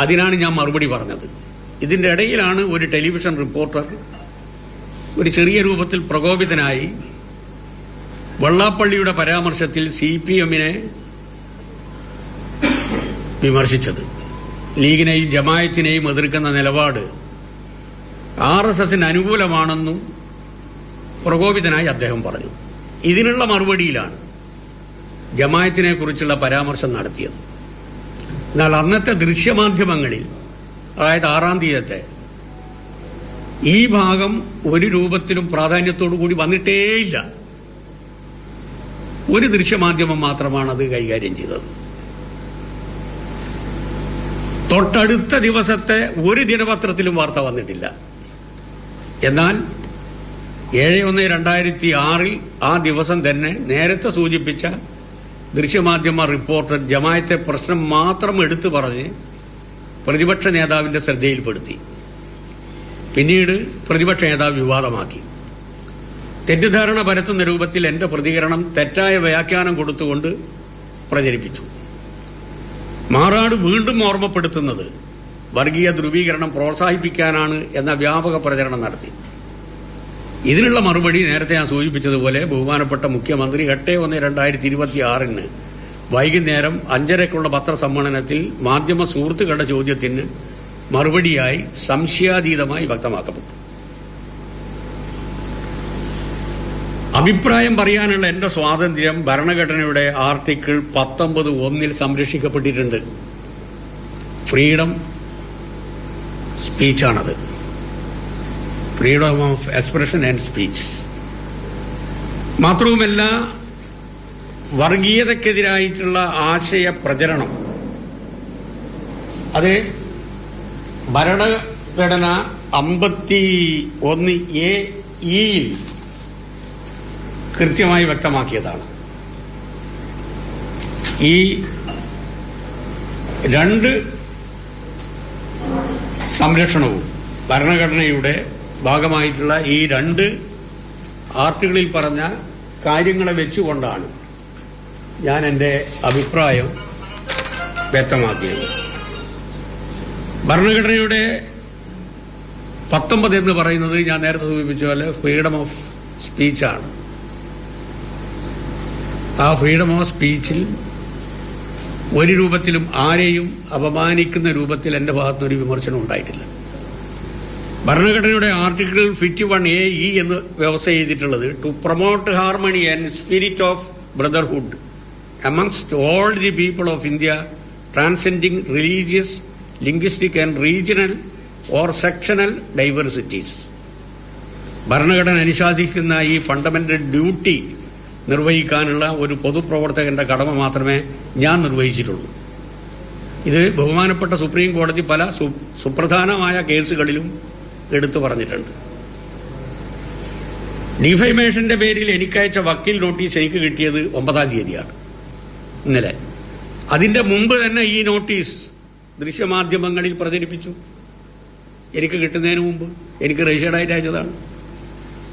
അതിനാണ് ഞാൻ മറുപടി പറഞ്ഞത്. ഇതിൻ്റെ ഇടയിലാണ് ഒരു ടെലിവിഷൻ റിപ്പോർട്ടർ ഒരു ചെറിയ രൂപത്തിൽ പ്രകോപിതനായി വെള്ളാപ്പള്ളിയുടെ പരാമർശത്തിൽ CPM-നെ വിമർശിച്ചത്. ലീഗിനെയും ജമായത്തിനെയും എതിർക്കുന്ന നിലപാട് RSSന് അനുകൂലമാണെന്നും പ്രകോപിതനായി അദ്ദേഹം പറഞ്ഞു. ഇതിനുള്ള മറുപടിയിലാണ് ജമായത്തിനെ കുറിച്ചുള്ള പരാമർശം നടത്തിയത്. എന്നാൽ അന്നത്തെ ദൃശ്യമാധ്യമങ്ങളിൽ, അതായത് 6-ാം തീയതിത്തെ ഈ ഭാഗം ഒരു രൂപത്തിലും പ്രാധാന്യത്തോടു കൂടി വന്നിട്ടേയില്ല. ഒരു ദൃശ്യമാധ്യമം മാത്രമാണ് അത് കൈകാര്യം ചെയ്തത്. തൊട്ടടുത്ത ദിവസത്തെ ഒരു ദിനപത്രത്തിലും വാർത്ത വന്നിട്ടില്ല. എന്നാൽ 7/1/2006 ആ ദിവസം തന്നെ നേരത്തെ സൂചിപ്പിച്ച ദൃശ്യമാധ്യമ റിപ്പോർട്ടർ ജമായത്തെ പ്രശ്നം മാത്രം എടുത്തു പറഞ്ഞ് പ്രതിപക്ഷ നേതാവിന്റെ ശ്രദ്ധയിൽപ്പെടുത്തി. പിന്നീട് പ്രതിപക്ഷ നേതാവ് വിവാദമാക്കി. തെറ്റിദ്ധാരണ പരത്തുന്ന രൂപത്തിൽ എന്റെ പ്രതികരണം തെറ്റായ വ്യാഖ്യാനം കൊടുത്തുകൊണ്ട് പ്രചരിപ്പിച്ചു. മാറാട് വീണ്ടും ഓർമ്മപ്പെടുത്തുന്നത് വർഗീയ ധ്രുവീകരണം പ്രോത്സാഹിപ്പിക്കാനാണ് എന്ന വ്യാപക പ്രചരണം നടത്തി. ഇതിനുള്ള മറുപടി നേരത്തെ ഞാൻ സൂചിപ്പിച്ചതുപോലെ ബഹുമാനപ്പെട്ട മുഖ്യമന്ത്രി 8/1/2026 വൈകുന്നേരം 5:30 പത്രസമ്മേളനത്തിൽ മാധ്യമ സുഹൃത്തുക്കളുടെ ചോദ്യത്തിന് മറുപടിയായി സംശയാതീതമായി വ്യക്തമാക്കപ്പെട്ടു. അഭിപ്രായം പറയാനുള്ള എന്റെ സ്വാതന്ത്ര്യം ഭരണഘടനയുടെ ആർട്ടിക്കിൾ 19(1) സംരക്ഷിക്കപ്പെട്ടിട്ടുണ്ട്. ഫ്രീഡം സ്പീച്ചാണത്. Freedom of expression and speech. മാത്രവുമല്ല, വർഗീയതക്കെതിരായിട്ടുള്ള ആശയ പ്രചരണം അത് ഭരണഘടന 51(a)(e)-യിൽ കൃത്യമായി വ്യക്തമാക്കിയതാണ്. ഈ രണ്ട് സംരക്ഷണവും ഭരണഘടനയുടെ ഭാഗമായിട്ടുള്ള ഈ രണ്ട് ആർട്ടിക്കിളിൽ പറഞ്ഞ കാര്യങ്ങളെ വെച്ചുകൊണ്ടാണ് ഞാൻ എൻ്റെ അഭിപ്രായം വ്യക്തമാക്കിയത്. ഭരണഘടനയുടെ 19 എന്ന് പറയുന്നത് ഞാൻ നേരത്തെ സൂചിപ്പിച്ച പോലെ ഫ്രീഡം ഓഫ് സ്പീച്ചാണ്. ആ ഫ്രീഡം ഓഫ് സ്പീച്ചിൽ ഒരു രൂപത്തിലും ആരെയും അപമാനിക്കുന്ന രൂപത്തിൽ എൻ്റെ ഭാഗത്തുനിന്നൊരു വിമർശനം ഉണ്ടായിട്ടില്ല. ഭരണഘടനയുടെ ആർട്ടിക്കിൾ 51(a)(e) എന്ന് വ്യവസ്ഥ ചെയ്തിട്ടുള്ളത് to promote harmony and spirit of brotherhood amongst all the people of India transcending religious, linguistic and regional or sectional diversities. ഭരണഘടന അനുശാസിക്കുന്ന ഈ ഫണ്ടമെന്റൽ ഡ്യൂട്ടി നിർവഹിക്കാനുള്ള ഒരു പൊതുപ്രവർത്തകന്റെ കടമ മാത്രമേ ഞാൻ നിർവഹിച്ചിട്ടുള്ളൂ. ഇത് ബഹുമാനപ്പെട്ട സുപ്രീം കോടതി പല സുപ്രധാനമായ കേസുകളിലും എടുത്തു പറഞ്ഞിട്ടുണ്ട്. ഡിഫൈമേഷന്റെ പേരിൽ എനിക്കയച്ച വക്കീൽ നോട്ടീസ് എനിക്ക് കിട്ടിയത് 9-ാം തീയതിയാണ്, ഇന്നലെ. അതിന്റെ മുമ്പ് തന്നെ ഈ നോട്ടീസ് ദൃശ്യമാധ്യമങ്ങളിൽ പ്രചരിപ്പിച്ചു. എനിക്ക് കിട്ടുന്നതിന് മുമ്പ് എനിക്ക് രജിസ്റ്റേർഡായിട്ട് അയച്ചതാണ്.